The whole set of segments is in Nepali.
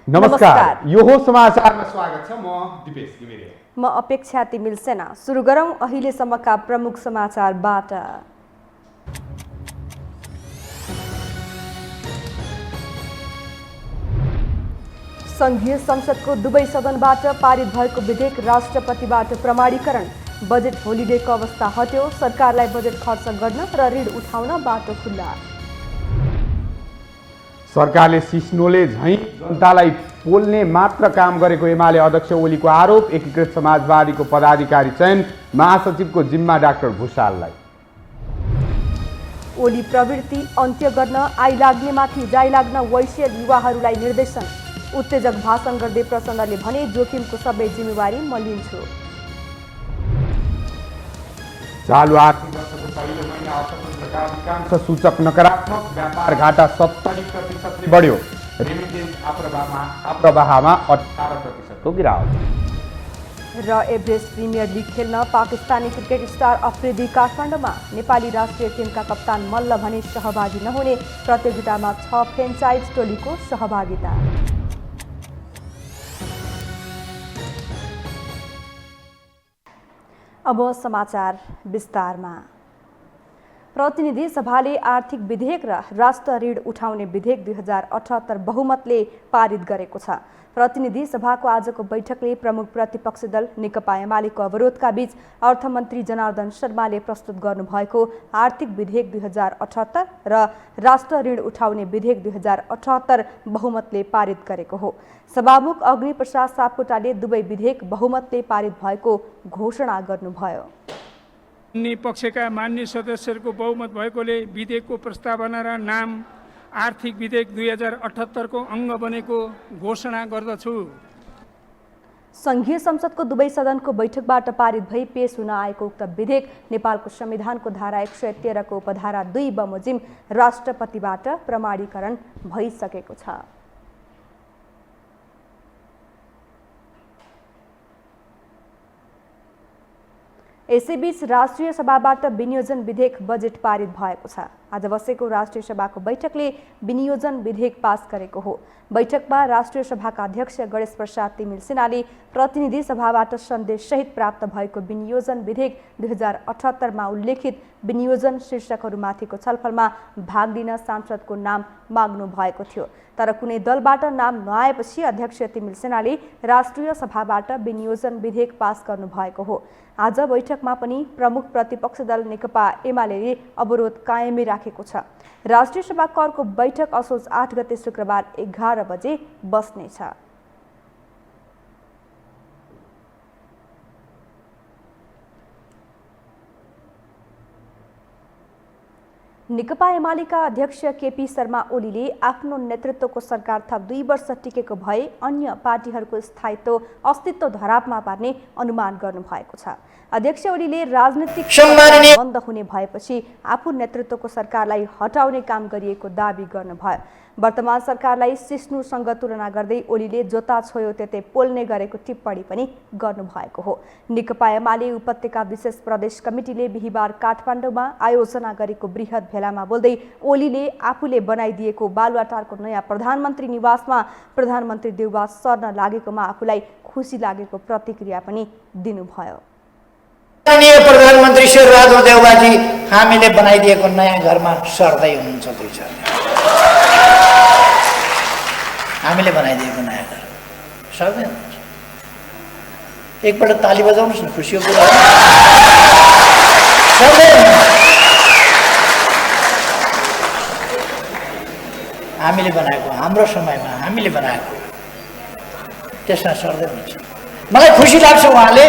नमस्कार, यो हो समाचारमा स्वागत छ। म दिपेश घिमिरे। म अपेक्षा तिमिल सेना। सुरु गरौँ अहिलेसम्मका प्रमुख समाचारबाट। संघीय संसदको दुवै सदनबाट पारित भएको विधेयक राष्ट्रपतिबाट प्रमाणीकरण। बजेट होलिडेको अवस्था हट्यो, सरकारलाई बजेट खर्च गर्न र ऋण उठाउन बाटो खुल्ला। सरकारले सिस्नोले झैं जनतालाई पोल्ने मात्र काम गरेको एमाले अध्यक्ष ओलीको आरोप। एकीकृत समाजवादीको पदाधिकारी चयन, महासचिवको जिम्मा डाक्टर भुसाललाई। ओली प्रवृत्ति अन्त्य गर्न आइलाग्नेमाथि जाइलाग्न वैश्य युवाहरूलाई निर्देशन। उत्तेजक भाषण गर्दै प्रचण्डले भने जोखिमको सबै जिम्मेवारी म लिन्छु। चालु आर्थिक वर्षको पहिलो महिना अर्थतन्त्रका अधिकांश सूचक नकारात्मक। व्यापार घाटा 70% बढ्यो। रेमिटेन्स आप्रवाहमा 18% गिरावट। र एभरेस्ट प्रिमियर लिग खेल्न पाकिस्तानी क्रिकेट स्टार अफ्रिदी काठमाडौँमा। नेपाली राष्ट्रिय टिमका कप्तान मल्ल भने सहभागी नहुने। प्रतियोगितामा 6 फ्रेन्चाइज टोलीको सहभागिता। अब समाचार विस्तारमा। प्रतिनिधि सभाले आर्थिक विधेयक र राष्ट्र ऋण उठाउने विधेयक 2078 बहुमतले पारित गरेको छ। प्रतिनिधि सभाको आजको बैठकले प्रमुख प्रतिपक्षी दल नेकपा एमालेको अवरोधका बीच अर्थमन्त्री जनार्दन शर्माले प्रस्तुत गर्नुभएको आर्थिक विधेयक 2078 र राष्ट्र ऋण उठाउने विधेयक 2078 बहुमतले पारित गरेको हो। सभामुख अग्निप्रसाद सापकोटाले दुवै विधेयक बहुमतले पारित भएको घोषणा गर्नुभयो। अन्य पक्षका मान्य सदस्यहरूको बहुमत भएकोले विधेयकको प्रस्तावना र नाम आर्थिक विधेयक 2078 को अङ्ग बनेको घोषणा गर्दछु। संघीय संसदको दुवै सदनको बैठकबाट पारित भई पेश हुन आएको उक्त विधेयक नेपालको संविधानको धारा 113 को उपधारा 2 बमोजिम राष्ट्रपतिबाट प्रमाणीकरण भइसकेको छ। यसैबीच राष्ट्रिय सभाबाट विनियोजन विधेयक बजेट पारित भएको छ। आज बसेको राष्ट्रिय सभाको बैठकले विनियोजन विधेयक पास गरेको हो। बैठकमा राष्ट्रिय सभाका अध्यक्ष गणेश प्रसाद तिमिल सेनाले प्रतिनिधि सभाबाट सन्देशसहित प्राप्त भएको विनियोजन विधेयक 2078 मा उल्लेखित विनियोजन शीर्षकहरूमाथिको छलफलमा भाग लिन सांसदको नाम माग्नु भएको थियो। तर कुनै दलबाट नाम नआएपछि अध्यक्ष तिमिल सेनाले राष्ट्रिय सभाबाट विनियोजन विधेयक पास गर्नुभएको हो। आज बैठकमा पनि प्रमुख प्रतिपक्षी दल नेकपा एमालेले अवरोध कायमै राखेको छ। राष्ट्रिय सभाको अर्को बैठक असोज 8 गते शुक्रबार 11 बजे बस्नेछ। नेकपा एमालेका अध्यक्ष केपी शर्मा ओलीले आफ्नो नेतृत्वको सरकार थप 2 वर्ष टिकेको भए अन्य पार्टीहरूको स्थायित्व अस्तित्व धरापमा पार्ने अनुमान गर्नुभएको छ। अध्यक्ष ओलीले राजनीतिक बन्द हुने भएपछि आफू नेतृत्वको सरकारलाई हटाउने काम गरिएको दाबी गर्नुभयो। वर्तमान सरकारलाई सिस्नुसँग तुलना गर्दै ओलीले जोता छोयो त्यतै पोल्ने गरेको टिप्पणी पनि गर्नुभएको हो। नेकपा एमाले उपत्यका विशेष प्रदेश कमिटीले बिहिबार काठमाडौँमा आयोजना गरेको बृहत भेलामा बोल्दै ओलीले आफूले बनाइदिएको बालुवाटारको नयाँ प्रधानमन्त्री निवासमा प्रधानमन्त्री देउबा सर्न लागेकोमा आफूलाई खुसी लागेको प्रतिक्रिया पनि दिनुभयो। प्रधानमन्त्री शेरबहादुर देउबाजी हामीले बनाइदिएको नयाँ घरमा सर्दै हुनुहुन्छ। हामीले बनाइदिएको नयाँ घर सर्दै हुनुहुन्छ। एकपल्ट ताली बजाउनुहोस् न, खुसीको कुरा हो। हामीले बनाएको, हाम्रो समयमा हामीले बनाएको त्यसमा सर्दै हुन्छ। मलाई खुसी लाग्छ उहाँले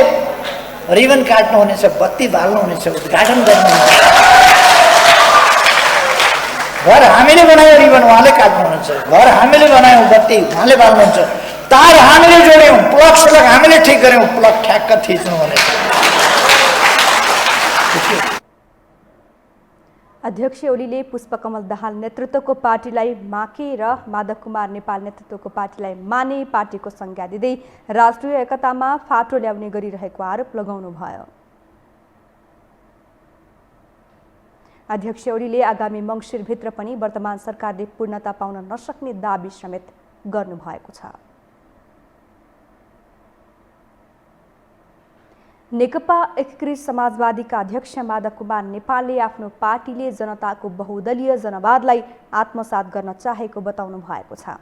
रिबन काट्नुहुनेछ, बत्ती बाल्नुहुनेछ, उद्घाटन गर्नुहुनेछ। घर हामीले बनायो रिबन उहाँले काट्नुहुनेछ, घर हामीले बनायौँ बत्ती उहाँले बाल्नुहुन्छ, तार हामीले जोड्यौँ, प्लग सडक हामीले ठिक गऱ्यौँ, प्लग ठ्याक्क थिच्नुहुनेछ। अध्यक्ष ओलीले पुष्पकमल दाहाल नेतृत्वको पार्टीलाई माके र माधव कुमार नेपाल नेतृत्वको पार्टीलाई माने पार्टीको संज्ञा दिँदै राष्ट्रिय एकतामा फाटो ल्याउने गरिरहेको आरोप लगाउनुभयो। अध्यक्ष ओलीले आगामी मङ्सिरभित्र पनि वर्तमान सरकारले पूर्णता पाउन नसक्ने दाबी समेत गर्नुभएको छ। नेकपा एकीकृत समाजवादीका अध्यक्ष माधव कुमार नेपालले आफ्नो पार्टीले जनताको बहुदलीय जनवादलाई आत्मसात गर्न चाहेको बताउनु भएको छ।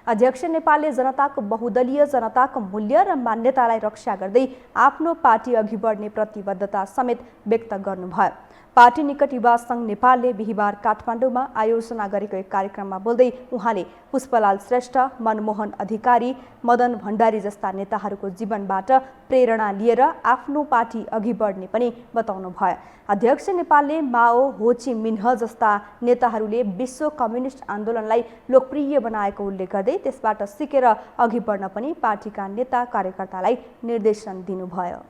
अध्यक्ष नेपालले जनताको बहुदलीय जनताको मूल्य र मान्यतालाई रक्षा गर्दै आफ्नो पार्टी अघि बढ्ने प्रतिबद्धता समेत व्यक्त गर्नुभयो। पार्टी निकट युवा सङ्घ नेपालले बिहिबार काठमाडौँमा आयोजना गरेको एक कार्यक्रममा बोल्दै उहाँले पुष्पलाल श्रेष्ठ, मनमोहन अधिकारी, मदन भण्डारी जस्ता नेताहरूको जीवनबाट प्रेरणा लिएर आफ्नो पार्टी अघि बढ्ने पनि बताउनुभयो। अध्यक्ष नेपालले माओ, हो ची मिन्ह जस्ता नेताहरूले विश्व कम्युनिस्ट आन्दोलनलाई लोकप्रिय बनाएको उल्लेख गर्दै त्यसबाट सिकेर अघि बढ्न पनि पार्टीका नेता कार्यकर्तालाई निर्देशन दिनुभयो।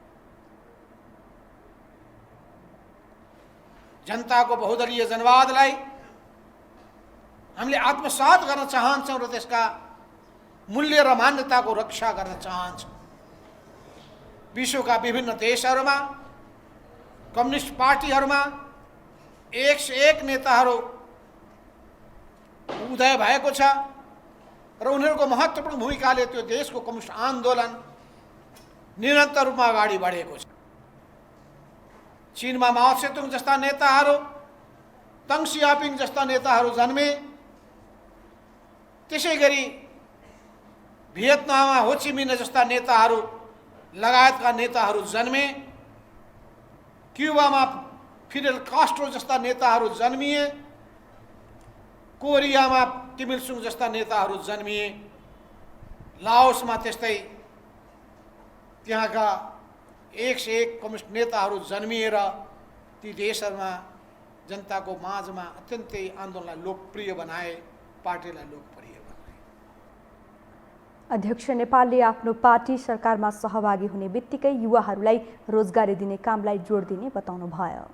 जनताको बहुदलीय जनवादलाई हामीले आत्मसात गर्न चाहन्छौँ र त्यसका मूल्य र मान्यताको रक्षा गर्न चाहन्छौँ। विश्वका विभिन्न देशहरूमा कम्युनिस्ट पार्टीहरूमा एक से एक नेताहरू उदय भएको छ र उनीहरूको महत्त्वपूर्ण भूमिकाले त्यो देशको कम्युनिस्ट आन्दोलन निरन्तर रूपमा अगाडि बढेको छ। चीनमा माओ सेतुङ जस्ता नेताहरू, तङ सियापिङ जस्ता नेताहरू जन्मे। त्यसै गरी भियतनाममा हो ची मिन्ह जस्ता नेताहरू लगायतका नेताहरू जन्मे। क्युबामा फिडेल कास्ट्रो जस्ता नेताहरू जन्मिए। कोरियामा किम इल सुङ जस्ता नेताहरू जन्मिए। लाओसमा त्यस्तै त्यहाँका एक से एक कम्युनिस्ट नेताहरू जन्मिएर ती देशहरूमा जनताको माझमा अत्यन्तै आन्दोलनलाई लोकप्रिय बनाए, पार्टीलाई लोकप्रिय बनाए। अध्यक्ष नेपालले आफ्नो पार्टी सरकारमा सहभागी हुने बित्तिकै युवाहरूलाई रोजगारी दिने कामलाई जोड दिने बताउनु भयो।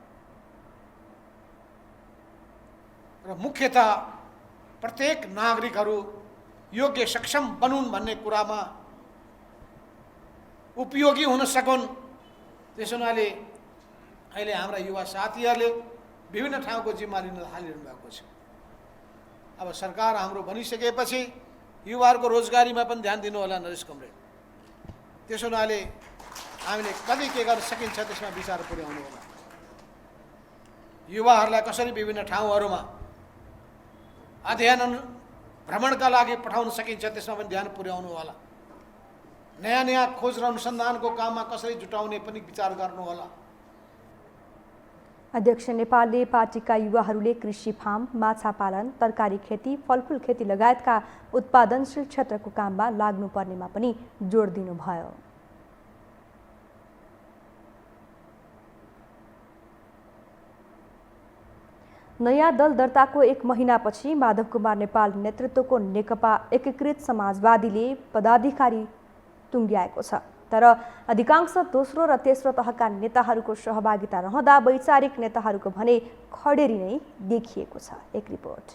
र मुख्यतः प्रत्येक नागरिकहरू योग्य सक्षम बनुन् भन्ने कुरामा उपयोगी हुन सकुन्। त्यसो हुनाले अहिले हाम्रा युवा साथीहरूले विभिन्न ठाउँको जिम्मा लिन थालिरहनु भएको छ। अब सरकार हाम्रो बनिसकेपछि युवाहरूको रोजगारीमा पनि ध्यान दिनु होला नरेश कमरेड। त्यसो हुनाले हामीले कति के गर्न सकिन्छ त्यसमा विचार पुर्याउनु होला। युवाहरूलाई कसरी विभिन्न ठाउँहरूमा अध्ययन भ्रमणका लागि पठाउन सकिन्छ त्यसमा पनि ध्यान पुर्याउनु होला। नयाँ नयाँ खोज र अनुसन्धानको काममा कसरी जुटाउने पनि विचार गर्नु होला। अध्यक्ष नेपालले पार्टीका युवाहरूले कृषि फार्म, माछा पालन, तरकारी खेती, फलफुल खेती लगायतका उत्पादनशील क्षेत्रको काममा लाग्नुपर्नेमा पनि जोड दिनुभयो। नयाँ दल दर्ताको एक महिनापछि माधव कुमार नेपाल नेतृत्वको नेकपा एकीकृत समाजवादीले पदाधिकारी टुङ्ग्याएको छ। तर अधिकांश दोस्रो र तेस्रो तहका नेताहरूको सहभागिता रहँदा वैचारिक नेताहरूको भने खडेरी नै देखिएको छ। एक रिपोर्ट।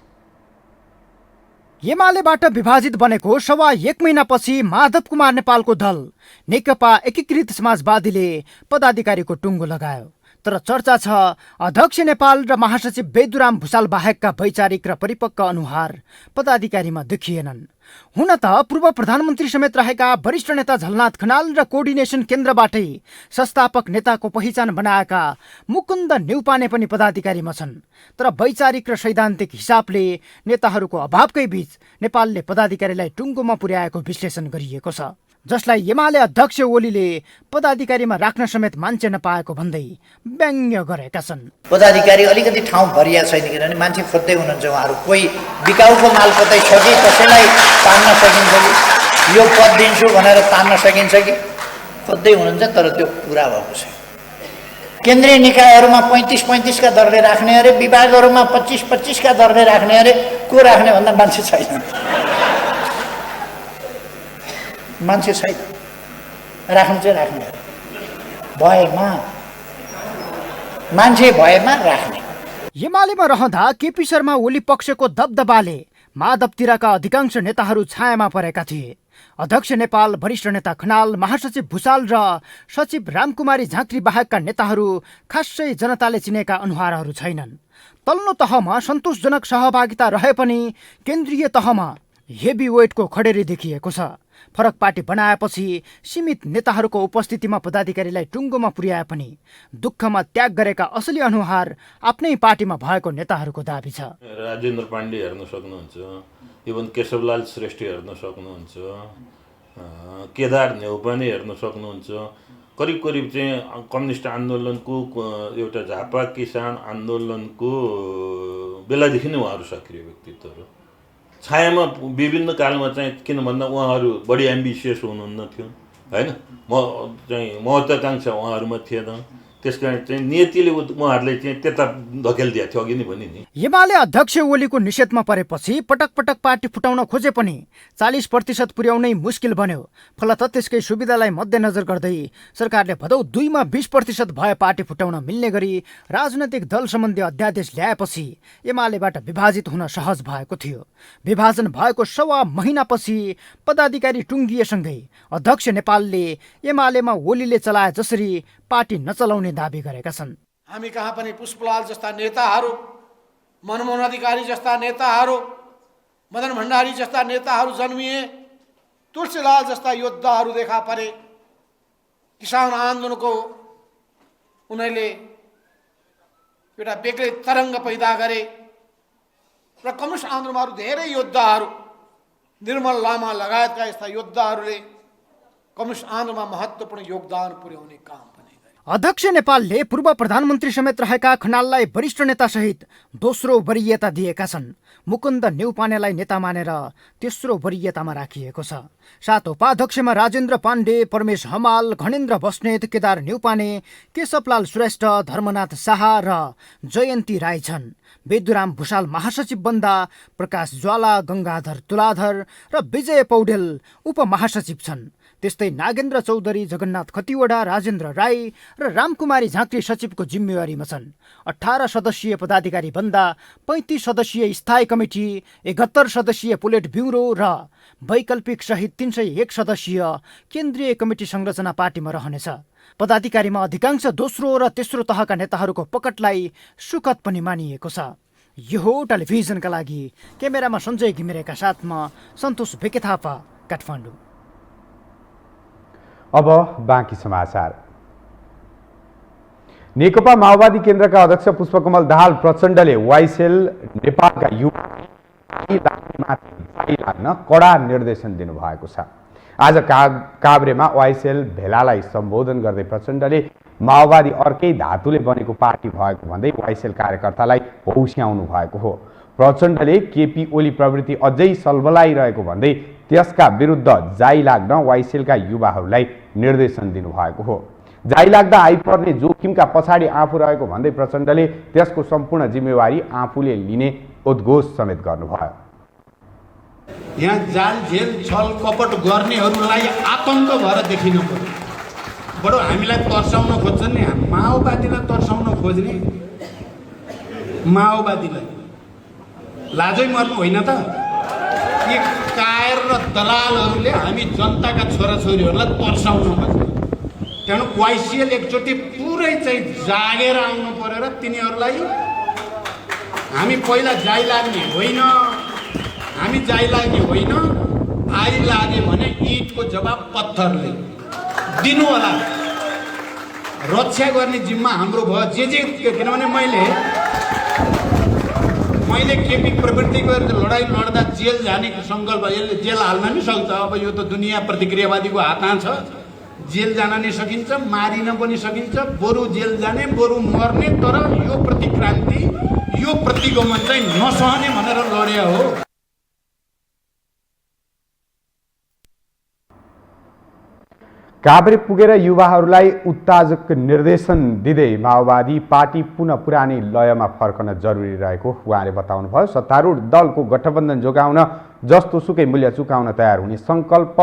एमालेबाट विभाजित बनेको सवा एक महिनापछि माधव कुमार नेपालको दल नेकपा एकीकृत समाजवादीले पदाधिकारीको टुङ्गो लगायो। तर चर्चा छ अध्यक्ष नेपाल र महासचिव बेदुराम भुसाल बाहेकका वैचारिक र परिपक्व अनुहार पदाधिकारीमा देखिएनन्। हुन त पूर्व प्रधानमन्त्री समेत रहेका वरिष्ठ नेता झलनाथ खनाल र कोअर्डिनेसन केन्द्रबाटै संस्थापक नेताको पहिचान बनाएका मुकुन्द न्यौपाने पनि पदाधिकारीमा छन्। तर वैचारिक र सैद्धान्तिक हिसाबले नेताहरूको अभावकै बीच नेपालले पदाधिकारीलाई टुङ्गोमा पुर्याएको विश्लेषण गरिएको छ, जसलाई एमाले अध्यक्ष ओलीले पदाधिकारीमा राख्न समेत मान्छे नपाएको भन्दै व्यङ्ग्य गरेका छन्। पदाधिकारी अलिकति ठाउँ भरिया छैन, किनभने मान्छे खोज्दै हुनुहुन्छ उहाँहरू। कोही बिकाउको माल कतै छ कि कसैलाई तान्न सकिन्छ कि यो पद दिन्छु भनेर तान्न सकिन्छ कि खोज्दै हुनुहुन्छ, तर त्यो पुरा भएको छ। केन्द्रीय निकायहरूमा 35-35 का दरले राख्ने अरे, विभागहरूमा 25-25 का दरले राख्ने अरे। को राख्ने भन्दा मान्छे छैन, मान्छे छैन। राख्नु चाहिँ राख्ने भएमा, मान्छे भएमा राख्ने। एमालेमा रहँदा केपी शर्मा ओली पक्षको दबदबाले माधवतिरका अधिकांश नेताहरू छायामा परेका थिए। अध्यक्ष नेपाल, वरिष्ठ नेता खनाल, महासचिव भुसाल र सचिव रामकुमारी झाँक्री बाहेकका नेताहरू खासै जनताले चिनेका अनुहारहरू छैनन्। तल्लो तहमा सन्तोषजनक सहभागिता रहे पनि केन्द्रीय तहमा हेभी वेटको खडेरी देखिएको छ। फरक पार्टी बनाएपछि सीमित नेताहरूको उपस्थितिमा पदाधिकारीलाई टुङ्गोमा पुर्याए पनि दुःखमा त्याग गरेका असली अनुहार आफ्नै पार्टीमा भएको नेताहरूको दाबी छ। राजेन्द्र पाण्डे हेर्न सक्नुहुन्छ, इभन केशवलाल श्रेष्ठ हेर्न सक्नुहुन्छ, केदार नेउपाने हेर्न सक्नुहुन्छ। करिब करिब चाहिँ कम्युनिस्ट आन्दोलनको एउटा झापा किसान आन्दोलनको बेलादेखि नै उहाँहरू सक्रिय व्यक्तित्वहरू। छायामा विभिन्न कालमा चाहिँ किन भन्दा उहाँहरू बढी एम्बिसियस हुनुहुन्न थियो होइन, म चाहिँ महत्त्वाकांक्षा उहाँहरूमा थिएन, त्यस कारण चाहिँ नियतिले उहाँहरूले चाहिँ त्यता धकेलिदिएको थियो, अघि नै भने नि। एमाले अध्यक्ष ओलीको निषेधमा परेपछि पटक पटक पार्टी फुटाउन खोजे पनि 40% पुर्याउनै मुस्किल बन्यो। फलत त्यसकै सुविधालाई मध्यनजर गर्दै सरकारले भदौ 2मा 20% भए पार्टी फुटाउन मिल्ने गरी राजनैतिक दल सम्बन्धी अध्यादेश ल्याएपछि एमालेबाट विभाजित हुन सहज भएको थियो। विभाजन भएको 1.5 महिनापछि पदाधिकारी टुङ्गिएसँगै अध्यक्ष नेपालले एमालेमा ओलीले चलाए जसरी पार्टी नचलाउने दाबी गरेका छन्। हामी कहाँ पनि पुष्पलाल जस्ता नेताहरू, मनमोहन अधिकारी जस्ता नेताहरू, मदन भण्डारी जस्ता नेताहरू जन्मिए, तुलसीलाल जस्ता योद्धाहरू देखा परे। किसान आन्दोलनको उनीहरूले एउटा बेग्लै तरङ्ग पैदा गरे र कम्युनिस्ट आन्दोलनमा धेरै योद्धाहरू, निर्मल लामा लगायतका यस्ता योद्धाहरूले कम्युनिस्ट आन्दोलनमा महत्त्वपूर्ण योगदान पुर्याउने काम। अध्यक्ष नेपालले पूर्व प्रधानमन्त्री समेत रहेका खनाललाई वरिष्ठ नेतासहित दोस्रो वरियता दिएका छन्। मुकुन्द न्यौपानेलाई नेता मानेर तेस्रो वरियतामा राखिएको छ। 7 उपाध्यक्षमा राजेन्द्र पाण्डे, परमेश हमाल, घणेन्द्र बस्नेत, केदार न्यौपाने, केशवलाल श्रेष्ठ, धर्मनाथ शाह र जयन्ती राई छन्। बेदुराम भुषाल महासचिव बन्दा प्रकाश ज्वाला, गङ्गाधर तुलाधर र विजय पौडेल उपमहासचिव छन्। त्यस्तै नागेन्द्र चौधरी, जगन्नाथ खतिवडा, राजेन्द्र राई र रामकुमारी झाँक्री सचिवको जिम्मेवारीमा छन्। 18 सदस्यीय पदाधिकारी बन्दा 35 सदस्यीय स्थायी कमिटी, 71 सदस्यीय पोलिट ब्युरो र वैकल्पिक सहित 301 सदस्यीय केन्द्रीय कमिटी संरचना पार्टीमा रहनेछ। पदाधिकारीमा अधिकांश दोस्रो र तेस्रो तहका नेताहरूको पकडलाई सुखद पनि मानिएको छ। यो हो टेलिभिजनका लागि क्यामेरामा सञ्जय घिमिरेका साथमा सन्तोष भेकेथापा, काठमाडौँ। अब बाँकी समाचार। नेकपा माओवादी केन्द्रका अध्यक्ष पुष्पकमल दाहाल प्रचण्डले वाइसेल नेपालका युवा लाग्न कडा निर्देशन दिनुभएको छ। आज काभ्रेमा वाइसेल भेलालाई सम्बोधन गर्दै प्रचण्डले माओवादी अर्कै धातुले बनेको पार्टी भएको भन्दै वाइसेल कार्यकर्तालाई हौस्याउनु भएको हो। प्रचण्डले केपी ओली प्रवृत्ति अझै सलबलाइरहेको भन्दै त्यसका विरुद्ध जाइ लाग्न वाइसेलका युवाहरूलाई निर्देशन दिनुभएको हो। जाइ लाग्दा आइपर्ने जोखिमका पछाडि आफू रहेको भन्दै प्रचण्डले त्यसको सम्पूर्ण जिम्मेवारी आफूले लिने उद्घोष समेत गर्नुभयो। यहाँ जाल झेल छल कपट गर्नेहरूलाई आतङ्क भएर देखिनु पर्यो। बडो हामीलाई तर्साउन खोज्छन् नि, माओवादीलाई तर्साउन खोज्ने माओवादीलाई लाजै मर्नु होइन त। यी कायर र दलालहरूले हामी जनताका छोराछोरीहरूलाई तर्साउन खोज्छ। त्यहाँ वाइसिएल एकचोटि पुरै चाहिँ जागेर आउनु पर्यो र तिनीहरूलाई हामी पहिला जाइ लाग्ने होइन, हामी जाइ लाग्ने होइन, आइलागे भने इँटको जवाब पत्थरले दिनु होला। रक्षा गर्ने जिम्मा हाम्रो भयो। जे किनभने मैले केपी प्रवृत्तिको लडाइँ लड्दा जेल जाने सङ्कल्प, यसले जेल हाल्न नि सक्छ। अब यो त दुनियाँ प्रतिक्रियावादीको हातमा छ। जेल जान नि सकिन्छ, मारिन पनि सकिन्छ, बरु जेल जाने बरु मर्ने, तर यो प्रतिक्रान्ति यो प्रतिगमन चाहिँ नसहने भनेर लड्या हो। काभ्रे पुगेर युवाहरूलाई उत्तेजक निर्देशन दिँदै माओवादी पार्टी पुनः पुरानै लयमा फर्कन जरुरी रहेको उहाँले बताउनुभयो। सत्तारूढ दलको गठबन्धन जोगाउन जस्तोसुकै मूल्य चुकाउन तयार हुने सङ्कल्प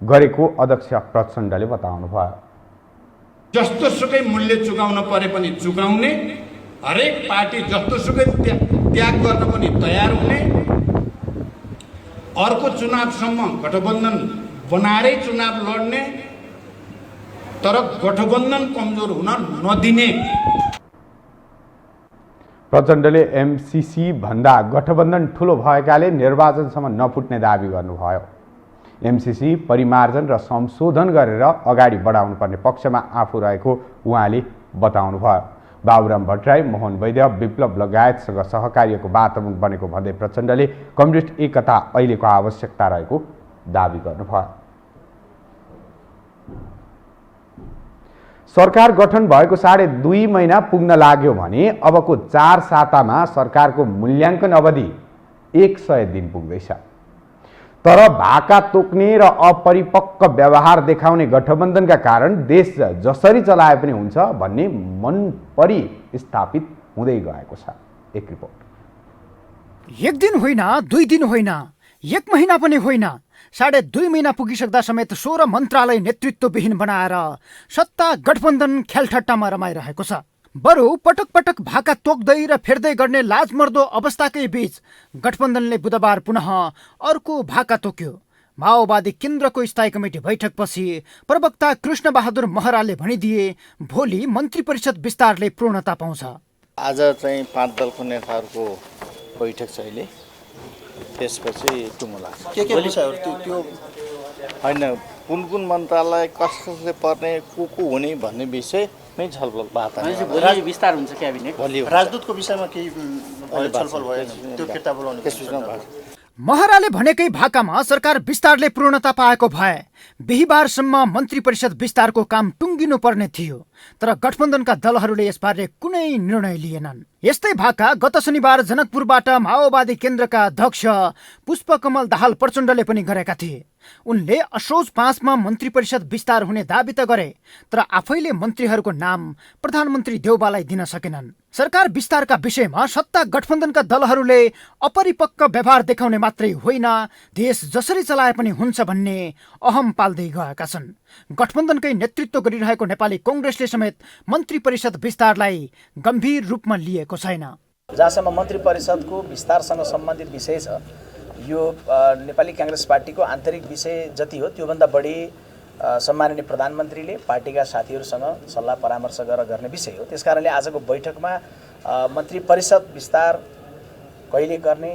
गरेको अध्यक्ष प्रचण्डले बताउनुभयो। जस्तोसुकै मूल्य चुकाउन परे पनि चुकाउने, हरेक पार्टी जस्तोसुकै त्याग गर्न पनि तयार हुने, अर्को चुनावसम्म गठबन्धन बनाएरै चुनाव लड्ने, तर गठबन्धन कमजोर हुन नदिने। प्रचण्डले एमसीसी भन्दा गठबन्धन ठुलो भएकाले निर्वाचनसम्म नफुट्ने दावी गर्नुभयो। एमसिसी परिमार्जन र संशोधन गरेर अगाडि बढाउनुपर्ने पक्षमा आफू रहेको उहाँले बताउनुभयो। बाबुराम भट्टराई, मोहन वैद्य, विप्लव लगायतसँग सहकार्यको वातावरण बनेको भन्दै प्रचण्डले कम्युनिस्ट एकता अहिलेको आवश्यकता रहेको दावी गर्नुभयो। सरकार गठन भएको 2.5 महिना पुग्न लाग्यो भने अबको 4 सातामा सरकारको मूल्याङ्कन अवधि 100 दिन पुग्दैछ। तर भाका तोक्ने र अपरिपक्व व्यवहार देखाउने गठबन्धनका कारण देश जसरी चलाए पनि हुन्छ भन्ने मन परिस्थापित हुँदै गएको छ। एक रिपोर्ट। 1 दिन होइन, 2 दिन होइन, 1 महिना पनि होइन, 2.5 महिना पुगिसक्दा समेत 16 मन्त्रालय नेतृत्वविहीन बनाएर सत्ता गठबन्धन खेलठट्टामा रमाइरहेको छ। बरु पटक पटक भाका तोक्दै र फेर्दै गर्ने लाजमर्दो अवस्थाकै बीच गठबन्धनले बुधबार पुनः अर्को भाका तोक्यो। माओवादी केन्द्रको स्थायी कमिटी बैठकपछि प्रवक्ता कृष्ण बहादुर महराले भनिदिए भोलि मन्त्री परिषद विस्तारले पूर्णता पाउँछ। आज चाहिँ 5 दलको नेताहरूको बैठक छ अहिले, त्यसपछि टुङ्गो लाग्छ। के विषयहरू त्यो होइन, कुन मन्त्रालय कसले पर्ने को हुने भन्ने विषयमै छलफल भोलि विस्तार हुन्छ क्याबिनेट। राजदूतको विषयमा केही छलफल भयो, त्यो फिर्ता बोलाउने त्यसमा भएको। महराले भनेकै भाकामा सरकार विस्तारले पूर्णता पाएको भए बिहिबारसम्म मन्त्री परिषद विस्तारको काम टुङ्गिनु पर्ने थियो, तर गठबन्धनका दलहरूले यसबारे कुनै निर्णय लिएनन्। यस्तै भाका गत शनिबार जनकपुरबाट माओवादी केन्द्रका अध्यक्ष पुष्पकमल दाहाल प्रचण्डले पनि गरेका थिए। उनले असोज 5 मा मन्त्री परिषद विस्तार हुने दाबी त गरे, तर आफैले मन्त्रीहरूको नाम प्रधानमन्त्री देउबालाई दिन सकेनन्। सरकार विस्तारका विषयमा सत्ता गठबन्धनका दलहरूले अपरिपक्व व्यवहार देखाउने मात्रै होइन, देश जसरी चलाए पनि हुन्छ भन्ने अहम पाल्दै गएका छन्। गठबन्धनकै नेतृत्व गरिरहेको नेपाली कांग्रेसले समेत मन्त्री परिषद विस्तारलाई गम्भीर रूपमा लिएको छैन। जहाँसम्म मन्त्री परिषदको विस्तारसँग सम्बन्धित विषय छ, यो नेपाली कांग्रेस पार्टीको आन्तरिक विषय जति हो त्योभन्दा बढी सम्माननीय प्रधानमन्त्रीले पार्टीका साथीहरूसँग सल्लाह परामर्श गरेर गर्ने विषय हो। त्यसकारणले आजको बैठकमा मन्त्री परिषद विस्तार कहिले गर्ने,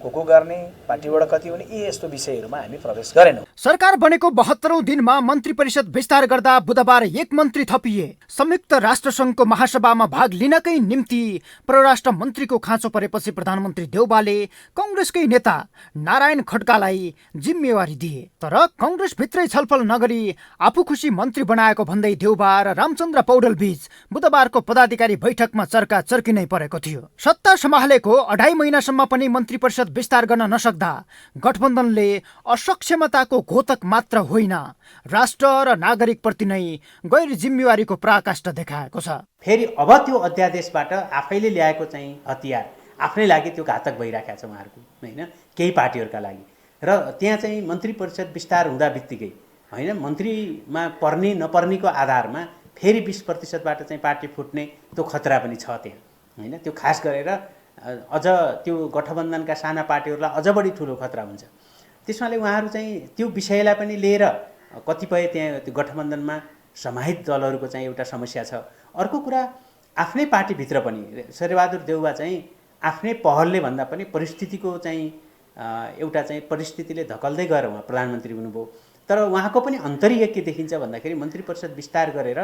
को गर्ने, पार्टीबाट कति हुने, यी यस्तो विषयहरूमा हामी प्रवेश गरेनौँ। सरकार बनेको 72औं दिनमा मन्त्री परिषद विस्तार गर्दा बुधबार 1 मन्त्री थपिए। संयुक्त राष्ट्र संघको महासभामा भाग लिनकै निम्ति परराष्ट्र मन्त्रीको खाँचो परेपछि प्रधानमन्त्री देउबाले कांग्रेसकै नेता नारायण खड्कालाई जिम्मेवारी दिए, तर कांग्रेसभित्रै छलफल नगरी आफू खुसी मन्त्री बनाएको भन्दै देउबा र रामचन्द्र पौडेल बीच बुधबारको पदाधिकारी बैठकमा चर्का चर्की नै परेको थियो। सत्ता सम्हालेको 2.5 महिनासम्म पनि मन्त्री परिषद विस्तार गर्न नसक्दा गठबन्धनले असक्षमताको घोतक मात्र होइन, राष्ट्र र नागरिक प्रति नै गैर जिम्मेवारीको पराकाष्ठ देखाएको छ। फेरि अब त्यो अध्यादेशबाट आफैले ल्याएको चाहिँ हतियार आफ्नै लागि त्यो घातक भइराखेको छ उहाँहरूको, होइन, केही पार्टीहरूका लागि। र त्यहाँ चाहिँ मन्त्री परिषद विस्तार हुँदा बित्तिकै होइन, मन्त्रीमा पर्ने नपर्नेको आधारमा फेरि 20% चाहिँ पार्टी फुट्ने त्यो खतरा पनि छ त्यहाँ, होइन। त्यो खास गरेर अझ त्यो गठबन्धनका साना पार्टीहरूलाई अझ बढी ठुलो खतरा हुन्छ। त्यसमाले उहाँहरू चाहिँ त्यो विषयलाई पनि लिएर कतिपय त्यहाँ त्यो गठबन्धनमा समाहित दलहरूको चाहिँ एउटा समस्या छ। अर्को कुरा, आफ्नै पार्टीभित्र पनि शेरबहादुर देउवा चाहिँ आफ्नै पहलले भन्दा पनि परिस्थितिको चाहिँ एउटा चाहिँ परिस्थितिले धकल्दै गएर उहाँ प्रधानमन्त्री हुनुभयो। तर उहाँको पनि अन्तर्य के देखिन्छ भन्दाखेरि मन्त्री परिषद विस्तार गरेर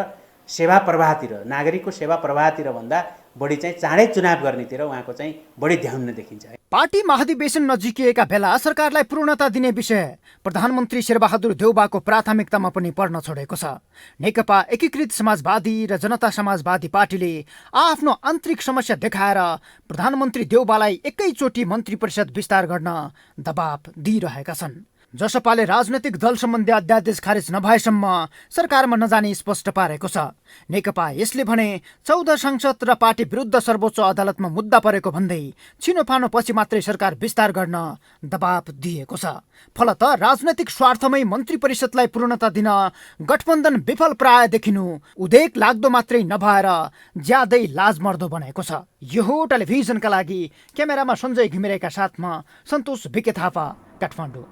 सेवा प्रवाहतिर, नागरिकको सेवा प्रवाहतिर भन्दा बढी चाहिँ चाँडै चुनाव गर्नेतिर उहाँको चाहिँ बढी ध्यान देखिन्छ। पार्टी महाधिवेशन नजिकिएका बेला सरकारलाई पूर्णता दिने विषय प्रधानमन्त्री शेरबहादुर देउबाको प्राथमिकतामा पनि पर्न छोडेको छ। नेकपा एकीकृत समाजवादी र जनता समाजवादी पार्टीले आफ्नो आन्तरिक समस्या देखाएर प्रधानमन्त्री देउबालाई एकैचोटि मन्त्री परिषद विस्तार गर्न दबाब दिइरहेका छन्। जसपाले राजनैतिक दल सम्बन्धी अध्यादेश खारेज नभएसम्म सरकारमा नजाने स्पष्ट पारेको छ। नेकपा यसले भने 14 सांसद र पार्टी विरुद्ध सर्वोच्च अदालतमा मुद्दा परेको भन्दै छिनोफानो पछि मात्रै सरकार विस्तार गर्न दबाब दिएको छ। फलत राजनैतिक स्वार्थमै मन्त्री परिषदलाई पूर्णता दिन गठबन्धन विफल प्राय देखिनु उदेक लाग्दो मात्रै नभएर ज्यादै लाजमर्दो बनेको छ। यो हो टेलिभिजनका लागि क्यामेरामा सञ्जय घिमिरेका साथमा सन्तोष बिके थापा, काठमाडौँ।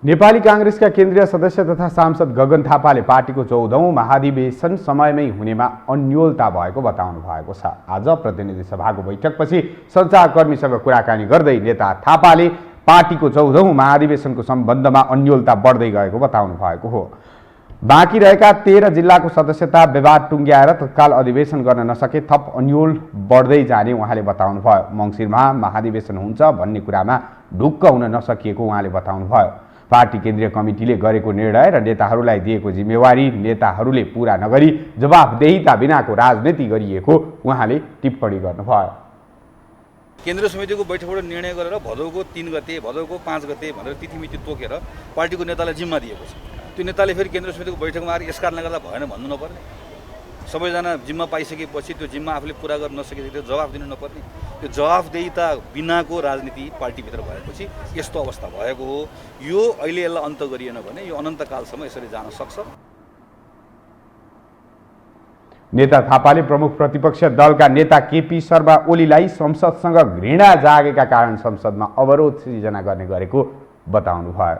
नेपाली कांग्रेसका केन्द्रीय सदस्य तथा सांसद गगन थापाले पार्टीको 14औं महाधिवेशन समयमै हुनेमा अन्योलता भएको बताउनु भएको छ। आज प्रतिनिधि सभाको बैठकपछि सञ्चारकर्मीसँग कुराकानी गर्दै नेता थापाले पार्टीको 14औं महाधिवेशनको सम्बन्धमा अन्योलता बढ्दै गएको बताउनु भएको हो। बाँकी रहेका 13 जिल्लाको सदस्यता विवाद टुङ्ग्याएर तत्काल अधिवेशन गर्न नसके थप अन्योल बढ्दै जाने उहाँले बताउनु भयो। मङ्सिरमा महाधिवेशन हुन्छ भन्ने कुरामा ढुक्क हुन नसकिएको उहाँले बताउनु भयो। पार्टी केन्द्रीय कमिटीले गरेको निर्णय र नेताहरूलाई दिएको जिम्मेवारी नेताहरूले पूरा नगरी जवाफदेहिता बिनाको राजनीति गरिएको उहाँले टिप्पणी गर्नुभयो। केन्द्रीय समितिको बैठकबाट निर्णय गरेर भदौको 3 गते भदौको 5 गते भनेर तिथिमिति तोकेर पार्टीको नेतालाई जिम्मा दिएको छ। त्यो नेताले फेरि केन्द्रीय समितिको बैठकमा आएर यस कारणले गर्दा भएन भन्नु नपर्ने। सबैजना जिम्मा पाइसकेपछि त्यो जिम्मा आफूले पुरा गर्न नसकेपछि त्यो जवाफ दिनु नपर्ने। त्यो जवाफदेहिता बिनाको राजनीति पार्टीभित्र भएपछि यस्तो अवस्था भएको हो। यो अहिले यसलाई अन्त गरिएन भने यो अनन्तकालसम्म यसरी जान सक्छ। नेता थापाले प्रमुख प्रतिपक्ष दलका नेता केपी शर्मा ओलीलाई संसदसँग घृणा जागेका कारण संसदमा अवरोध सिर्जना गर्ने गरेको बताउनु भयो।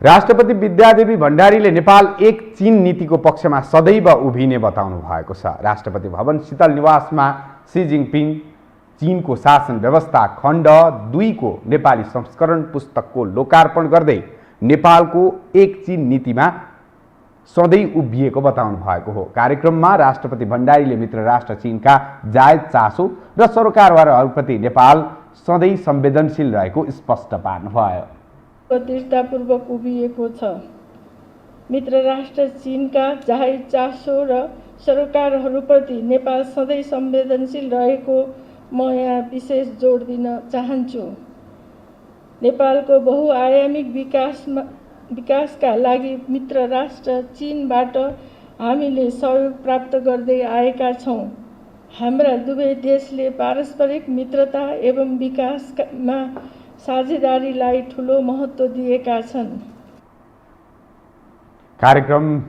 राष्ट्रपति विद्यादेवी भण्डारीले नेपाल एक चीन नीतिको पक्षमा सदैव उभिने बताउनु भएको छ। राष्ट्रपति भवन शीतल निवासमा सी जिनपिङ चीनको शासन व्यवस्था खण्ड 2 को नेपाली संस्करण पुस्तकको लोकार्पण गर्दै नेपालको एक चीन नीतिमा सधैँ उभिएको बताउनु भएको हो। कार्यक्रममा राष्ट्रपति भण्डारीले मित्र राष्ट्र चीनका जायज चासो र सरोकारवालाहरूप्रति नेपाल सधैँ संवेदनशील रहेको स्पष्ट पार्नुभयो। दृढतापूर्वक उभिएको छ। मित्र राष्ट्र चीनका जायज चासो र सरोकारहरूप्रति नेपाल सधैँ संवेदनशील रहेको म यहाँ विशेष जोड दिन चाहन्छु। नेपालको बहुआयामिक विकासका लागि मित्र राष्ट्र चीनबाट हामीले सहयोग प्राप्त गर्दै आएका छौँ। हाम्रा दुवै देशले पारस्परिक मित्रता एवं विकासमा साझेदारीलाई ठुलो महत्त्व दिएका छन्। कार्यक्रम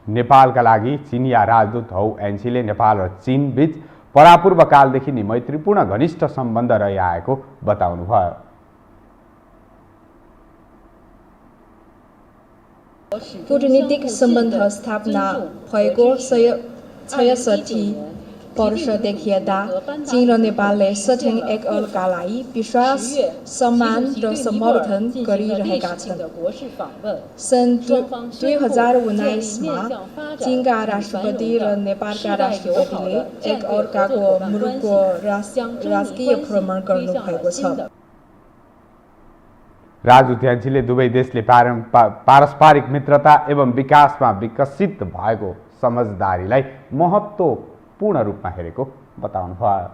नेपालका लागि चिनिया राजदूत हौ एनसीले नेपाल र चीन बीच परापूर्व कालदेखि नै मैत्रीपूर्ण घनिष्ठ सम्बन्ध रहिआएको बताउनु भयो। कूटनीतिक सम्बन्ध स्थापना भएको 66 वर्षदेखि यता चीन र नेपालले सधैँ एकअर्कालाई विश्वास, सम्मान र समर्थन गरिरहेका छन्। सन् 2019मा चीनका राष्ट्रपति र नेपालका राष्ट्रपतिले एकअर्काको मुलुकको राजकीय भ्रमण गर्नुभएको छ। राजदूत एनसीले दुवै देशले पारस्परिक मित्रता एवं विकासमा विकसित भएको समझदारीलाई महत्त्वपूर्ण रूपमा हेरेको बताउनु भयो।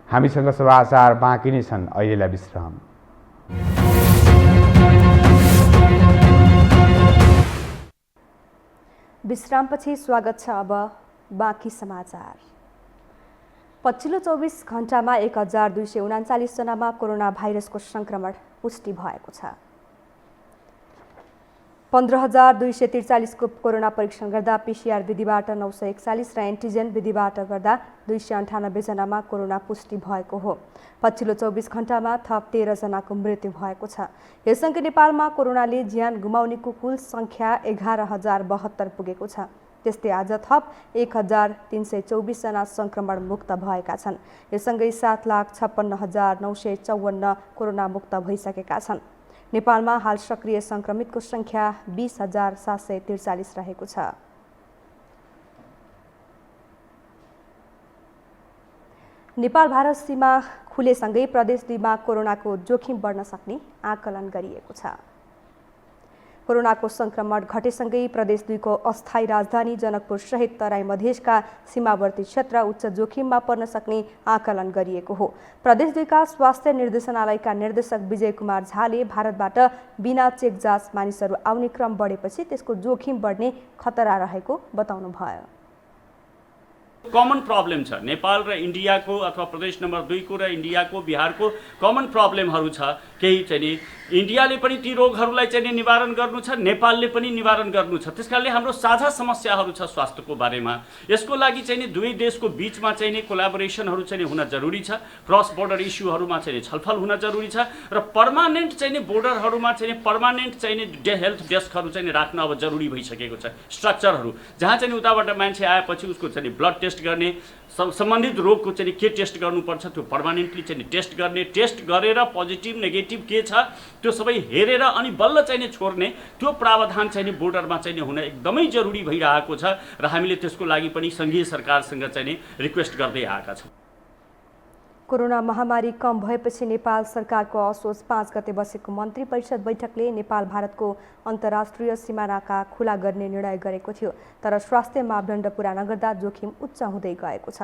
हामीसँग समाचार बाँकी नै छन्, अहिलेलाई विश्राम। विश्रामपछि स्वागत छ। अब बाँकी समाचार। पछिल्लो 24 घण्टामा 1239 जनामा कोरोना भाइरसको संक्रमण पुष्टि भएको छ। 15,243 को कोरोना परीक्षण गर्दा पीसीआर विधिबाट 941 र एन्टिजेन विधिबाट गर्दा 298 जनामा कोरोना पुष्टि भएको हो। पछिल्लो 24 घण्टामा थप 13 जनाको मृत्यु भएको छ। यससँगै नेपालमा कोरोनाले ज्यान गुमाउनेको कुल संख्या 11,072 पुगेको छ। त्यस्तै आज थप 1,324 जना संक्रमण मुक्त भएका छन्। यससँगै 7,56,954 कोरोना मुक्त भइसकेका छन्। नेपालमा हाल सक्रिय संक्रमितको संख्या 20,743 रहेको छ। नेपाल भारत सीमा खुलेसँगै प्रदेश 2 मा कोरोनाको जोखिम बढ्न सक्ने आकलन गरिएको छ। कोरोनाको संक्रमण घटेसँगै प्रदेश 2 को अस्थायी राजधानी जनकपुर सहित तराई मधेसका सीमावर्ती क्षेत्र उच्च जोखिममा पर्न सक्ने आकलन गरिएको हो। प्रदेश 2 का स्वास्थ्य निर्देशनालयका निर्देशक विजय कुमार झाले भारतबाट बिना चेक जाँच मानिसहरू आउने क्रम बढेपछि त्यसको जोखिम बढ्ने खतरा रहेको बताउनु भयो। कमन प्रब्लम छ। नेपाल र इन्डियाको अथवा प्रदेश नम्बर 2 को र इन्डियाको बिहारको कमन प्रब्लमहरू छ। केही चाहिँ नि इन्डियाले पनि ती रोगहरूलाई चाहिँ नि निवारण गर्नु छ, नेपालले पनि निवारण गर्नु छ। त्यसकारणले हाम्रो साझा समस्याहरू छ स्वास्थ्यको बारेमा। यसको लागि चाहिँ नि दुवै देशको बीचमा चाहिँ नि कोलाबोरेसनहरू चाहिँ हुन जरुरी छ। क्रस बोर्डर इस्युहरूमा चाहिँ छलफल हुन जरुरी छ र पर्मानेन्ट चाहिँ नि बोर्डरहरूमा चाहिँ पर्मानेन्ट चाहिँ नि हेल्थ डेस्कहरू चाहिँ राख्न अब जरुरी भइसकेको छ। स्ट्रक्चरहरू जहाँ चाहिँ उताबाट मान्छे आएपछि उसको चाहिँ ब्लड टेस्ट गर्ने, सम्बन्धित रोगको चाहिँ के टेस्ट गर्नुपर्छ त्यो पर्मानेन्टली चाहिँ टेस्ट गर्ने, टेस्ट गरेर पोजिटिभ नेगेटिभ के छ त्यो सबै हेरेर अनि बल्ल चाहिँ छोड्ने त्यो प्रावधान चाहिँ बोर्डरमा चाहिँ हुन एकदमै जरुरी भइरहेको छ र हामीले त्यसको लागि पनि सङ्घीय सरकारसँग चाहिँ रिक्वेस्ट गर्दै आएका छौँ। कोरोना महामारी कम भएपछि नेपाल सरकारको असोज 5 गते बसेको मन्त्री परिषद बैठकले नेपाल भारतको अन्तर्राष्ट्रिय सीमानाका खुला गर्ने निर्णय गरेको थियो। तर स्वास्थ्य मापदण्ड पूरा नगर्दा जोखिम उच्च हुँदै गएको छ।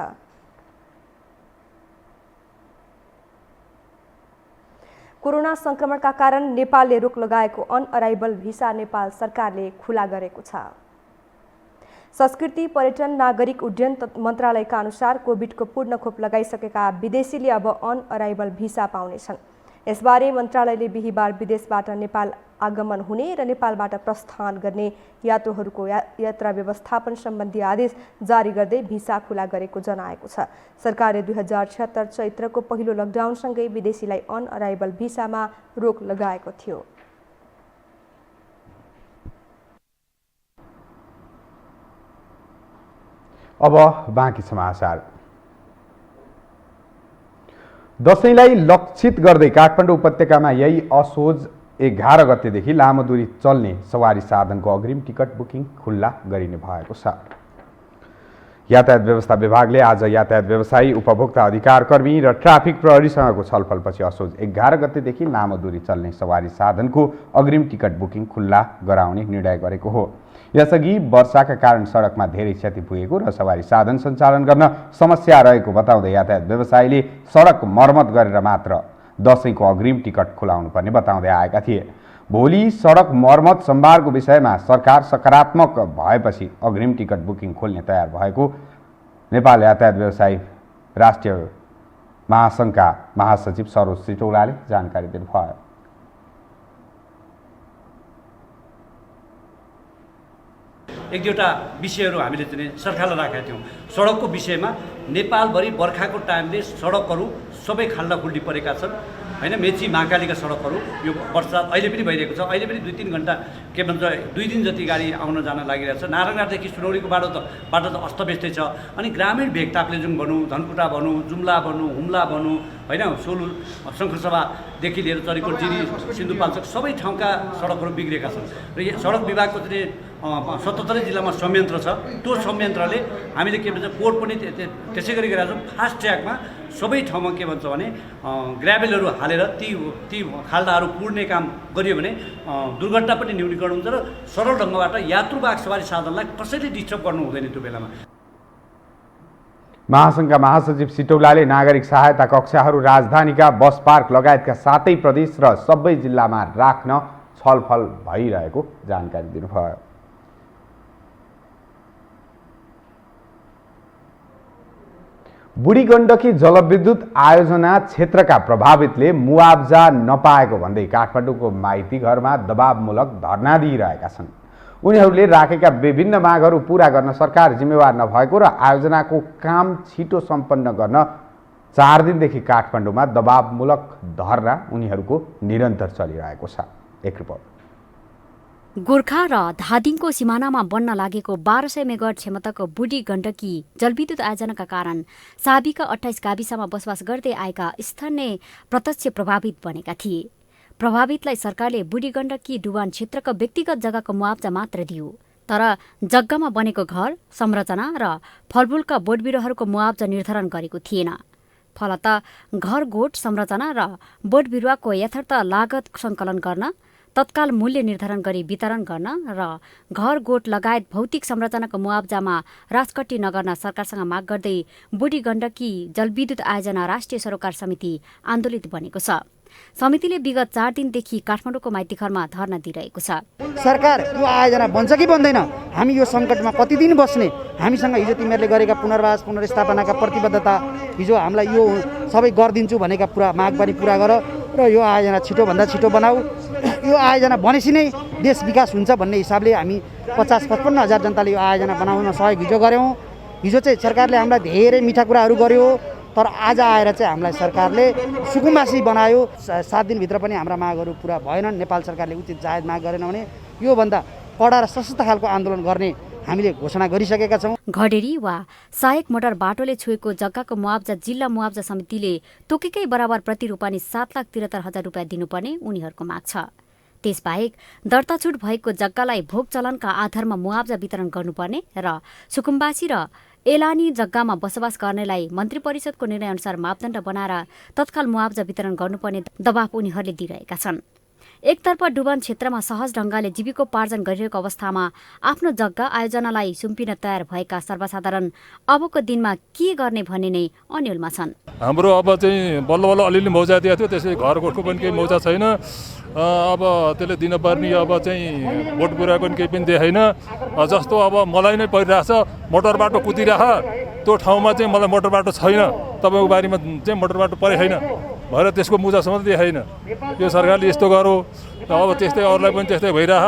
कोरोना संक्रमणका कारण नेपालले रोक लगाएको अनअराइभल भिसा नेपाल सरकारले खुला गरेको छ। संस्कृति, पर्यटन, नागरिक उड्डयन मन्त्रालयका अनुसार कोभिडको पूर्ण खोप लगाइसकेका विदेशीले अब अनअराइभल भिसा पाउनेछन्। यसबारे मन्त्रालयले बिहीबार विदेशबाट नेपाल आगमन हुने र नेपालबाट प्रस्थान गर्ने यात्रुहरूको यात्रा व्यवस्थापन सम्बन्धी आदेश जारी गर्दै भिसा खुला गरेको जनाएको छ। सरकारले 2076 चैत्रको पहिलो लकडाउनसँगै विदेशीलाई अनअराइभल भिसामा रोक लगाएको थियो। अब बाँकी समाचार। दशैंलाई लक्षित गर्दै काठमाडौँ उपत्यकामा यही असोज 11 गतेदेखि लामो दूरी चल्ने सवारी साधनको अग्रिम टिकट बुकिङ खुल्ला गरिने भएको छ। यातायात व्यवस्था विभागले आज यातायात व्यवसायी, उपभोक्ता अधिकार कर्मी र ट्राफिक प्रहरीसँगको छलफलपछि असोज 11 गतेदेखि लामो दूरी चल्ने सवारी साधनको अग्रिम टिकट बुकिङ खुल्ला गराउने निर्णय गरेको हो। यसअघि वर्षाका कारण सडकमा धेरै क्षति पुगेको र सवारी साधन सञ्चालन गर्न समस्या रहेको बताउँदै यातायात व्यवसायीले सडक मर्मत गरेर मात्र दशैंको अग्रिम टिकट खुलाउनु पर्ने बताउँदै आएका थिए। भोलि सडक मर्मत सम्भारको विषयमा सरकार सकारात्मक भएपछि अग्रिम टिकट बुकिङ खोल्ने तयार भएको नेपाल यातायात व्यवसायी राष्ट्रिय महासङ्घका महासचिव सरोज सिटौलाले जानकारी दिनुभयो। एक दुईवटा विषयहरू हामीले चाहिँ सरकारलाई राखेका थियौँ। सडकको विषयमा नेपालभरि बर्खाको टाइमले सडकहरू सबै खाल्डा खुल्डी परेका छन् हैन। मेची महाकालीका सडकहरू यो वर्षा अहिले पनि भइरहेको छ। अहिले पनि 2-3 घण्टा के भन्छ 2 दिन जति गाडी आउन जान लागिरहेको छ। नारायणघाटदेखि सुनौलीको बाटो त अस्तव्यस्तै छ। अनि ग्रामीण भेग ताप्लेजुङ भनौँ, धनकुटा भनौँ, जुम्ला भनौँ, हुम्ला भनौँ हैन, सोलुर शङ्खसभादेखि लिएर चरीकोट जिरी, सिन्धुपाल्चोक सबै ठाउँका सडकहरू बिग्रेका छन्। र यो सडक विभागको चाहिँ 77 जिल्लामा संयन्त्र छ। त्यो संयन्त्रले हामीले के भन्छ कोड पनि त्यसै गरी गरेका छौँ। फास्ट ट्र्याकमा सबै ठाउँमा के भन्छ भने ग्राभेलहरू हालेर ती खाल्डाहरू पुर्ने काम गरियो भने दुर्घटना पनि न्यूनीकरण हुन्छ र सरल ढङ्गबाट यात्रुवाहक सवारी साधनलाई कसैले डिस्टर्ब गर्नु हुँदैन त्यो बेलामा। महासङ्घका महासचिव सिटौलाले नागरिक सहायता कक्षाहरू राजधानीका बस पार्क लगायतका 7 प्रदेश र सबै जिल्लामा राख्न छलफल भइरहेको जानकारी दिनुभयो। बुढी गण्डकी जलविद्युत आयोजना क्षेत्रका प्रभावितले मुआब्जा नपाएको भन्दै काठमाडौँको माइती घरमा दबावमूलक धरना दिइरहेका छन्। उनीहरूले राखेका विभिन्न मागहरू पूरा गर्न सरकार जिम्मेवार नभएको र आयोजनाको काम छिटो सम्पन्न गर्न 4 दिनदेखि काठमाडौँमा दबावमूलक धरना उनीहरूको निरन्तर चलिरहेको छ। एक रिपोर्ट। गोर्खा र धादिङको सिमानामा बन्न लागेको 1200 मेगावाट क्षमताको बुढी गण्डकी जलविद्युत आयोजनाका कारण साबीका 28 गाविसमा बसोबास गर्दै आएका स्थानीय प्रत्यक्ष प्रभावित बनेका थिए। प्रभावितलाई सरकारले बुढी गण्डकी डुबान क्षेत्रको व्यक्तिगत जग्गाको मुआब्जा मात्र दियो। तर जग्गामा बनेको घर, संरचना र फलफूलका बोटबिरुवाहरूको मुआब्जा निर्धारण गरेको थिएन। फलत घर, गोठ, संरचना र बोटबिरुवाको यथार्थ लागत सङ्कलन गर्न, तत्काल मूल्य निर्धारण गरी वितरण गर्न र घर, गोठ लगायत भौतिक संरचनाको मुआब्जामा राजकट्टी नगर्न सरकारसँग माग गर्दै बुढी गण्डकी जलविद्युत आयोजना राष्ट्रिय सरोकार समिति आन्दोलित बनेको छ। समितिले विगत 4 दिनदेखि काठमाडौँको माइतीघरमा धरना दिइरहेको छ। सरकार यो आयोजना बन्छ कि बन्दैन, हामी यो सङ्कटमा कति दिन बस्ने, हामीसँग हिजो तिमीहरूले गरेका पुनर्वास पुनर्स्थापनाका प्रतिबद्धता, हिजो हामीलाई यो सबै गरिदिन्छु भनेका माग पनि पुरा गर र यो आयोजना छिटोभन्दा छिटो बनाऊ। यो आयोजना बनेपछि नै देश विकास हुन्छ भन्ने हिसाबले हामी 50-55 हजार जनताले यो आयोजना बनाउन सहयोग हिजो गऱ्यौँ। हिजो चाहिँ सरकारले हामीलाई धेरै मिठा कुराहरू गर्यो, तर आज आएर चाहिँ हामीलाई सरकारले सुकुम्बासी बनायो। 7 दिनभित्र पनि हाम्रा मागहरू पुरा भएनन्। नेपाल सरकारले उचित जायज माग गरेन भने योभन्दा कडा र सशक्त खालको आन्दोलन गर्ने हामीले घोषणा गरिसकेका छौँ। घडेरी वा सहायक मोटर बाटोले छोएको जग्गाको मुआब्जा जिल्ला मुआब्जा समितिले तोकेकै बराबर प्रति रोपानी 7,73,000 रुपियाँ दिनुपर्ने उनीहरूको माग छ। त्यसबाहेक दर्ता छुट भएको जग्गालाई भोग चलनका आधारमा मुआब्जा वितरण गर्नुपर्ने र सुकुम्बासी र एलानी जग्गामा बसोबास गर्नेलाई मन्त्री परिषदको निर्णयअनुसार मापदण्ड बनाएर तत्काल मुआब्जा वितरण गर्नुपर्ने दबाव उनीहरूले दिइरहेका छन्। एकतर्फ डुबान क्षेत्रमा सहज ढङ्गले जीविकोपार्जन गरिरहेको अवस्थामा आफ्नो जग्गा आयोजनालाई सुम्पिन तयार भएका सर्वसाधारण अबको दिनमा के गर्ने भन्ने नै अन्यलमा छन्। हाम्रो अब चाहिँ बल्ल बल्ल अलिअलि मौजा दिएको थियो, त्यसै घरको पनि केही मौजा छैन। अब त्यसले दिनुपर्ने अब चाहिँ भोट पुऱ्याएको पनि केही पनि देखाइन। जस्तो अब मलाई नै परिरहेछ, मोटर बाटो कुदिरह, त्यो ठाउँमा चाहिँ मलाई मोटर बाटो छैन, तपाईँको बारीमा चाहिँ मोटर बाटो परे छैन भएर त्यसको मुजासम्म देखाइन। यो सरकारले यस्तो गरो, अब त्यस्तै अरूलाई पनि त्यस्तै भइरह।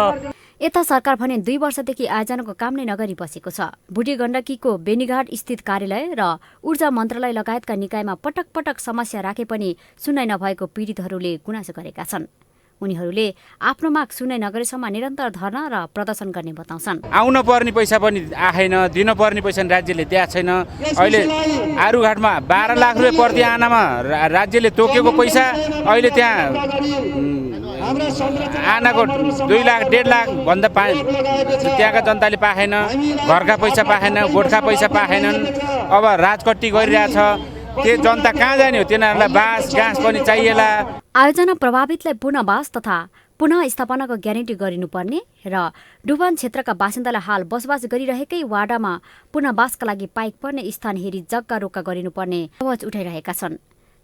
यता सरकार भने 2 वर्षदेखि आयोजनाको काम नै नगरी बसेको छ। बुढी गण्डकीको बेनीघाट स्थित कार्यालय र ऊर्जा मन्त्रालय लगायतका निकायमा पटक पटक समस्या राखे पनि सुनाइ नभएको पीडितहरूले गुनासो गरेका छन्। उनीहरूले आफ्नो माग सुनाइ नगरेसम्म निरन्तर धरना र प्रदर्शन गर्ने बताउँछन्। आउन पर्ने पैसा पनि आएन, दिन पर्ने पैसा राज्यले दिएको छैन। अहिले आरुघाटमा 12 लाख रुपियाँ प्रति आनामा राज्यले तोकेको पैसा अहिले त्यहाँ आनाको 2 लाख 1.5 लाख भन्दा त्यहाँका जनताले पाएन, घरका पैसा पाएन, गोठका पैसा पाएनन्। अब राजकट्टी गरिरहेछ, त्यो जनता कहाँ जाने हो? तिनीहरूलाई बाँस घाँस पनि चाहिएला। आयोजना प्रभावितलाई पुनर्वास तथा पुनः स्थापनाको ग्यारेन्टी गरिनुपर्ने र डुबान क्षेत्रका बासिन्दालाई हाल बसोबास गरिरहेकै वाडामा पुनर्वासका लागि पाइक पर्ने स्थान हेरी जग्गा रोक्का गरिनुपर्ने आवाज उठाइरहेका छन्।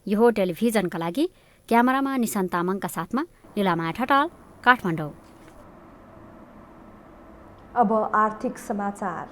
यो हो टेलिभिजनका लागि क्यामेरामा निशान्त तामाङका साथमा निलामाया ठटाल, काठमाडौँ। अब आर्थिक समाचार।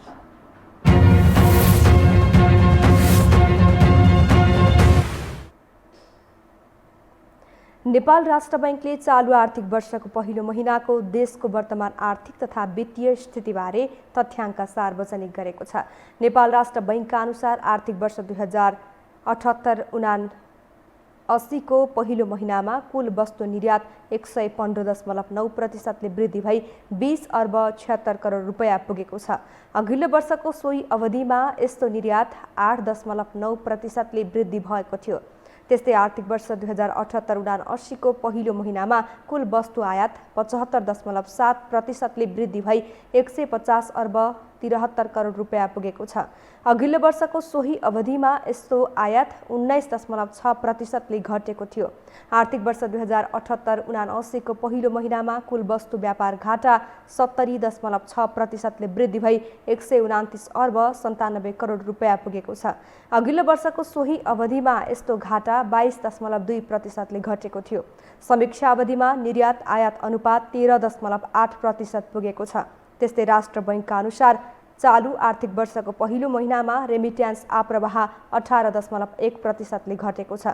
नेपाल राष्ट्र बैंकले चालु आर्थिक वर्षको पहिलो महिनाको देशको वर्तमान आर्थिक तथा वित्तीय स्थितिबारे तथ्याङ्क सार्वजनिक गरेको छ। नेपाल राष्ट्र बैंकका अनुसार आर्थिक वर्ष 2078-79 को पहिलो महिनामा कुल वस्तु निर्यात 115.9% वृद्धि भई 20 अर्ब 76 करोड रुपियाँ पुगेको छ। अघिल्लो वर्षको सोही अवधिमा यस्तो निर्यात 8.9% वृद्धि भएको थियो। त्यस्तै आर्थिक वर्ष 2078-79 को पहिलो महिनामा कुल वस्तु आयात 75.7% वृद्धि भई 150 अर्ब 73 करोड रुपियाँ पुगेको छ। अघिल्लो वर्षको सोही अवधिमा यस्तो आयात 19.6% घटेको थियो। आर्थिक वर्ष 2078-79 को पहिलो महिनामा कुल वस्तु व्यापार घाटा 70.6% वृद्धि भई 129 अर्ब 97 करोड रुपियाँ पुगेको छ। अघिल्लो वर्षको सोही अवधिमा यस्तो घाटा 22.2% घटेको थियो। समीक्षा अवधिमा निर्यात आयात अनुपात 13.8% पुगेको छ। त्यस्तै राष्ट्र बैंकका अनुसार चालु आर्थिक वर्षको पहिलो महिनामा रेमिट्यान्स आप्रवाह 18.1% घटेको छ।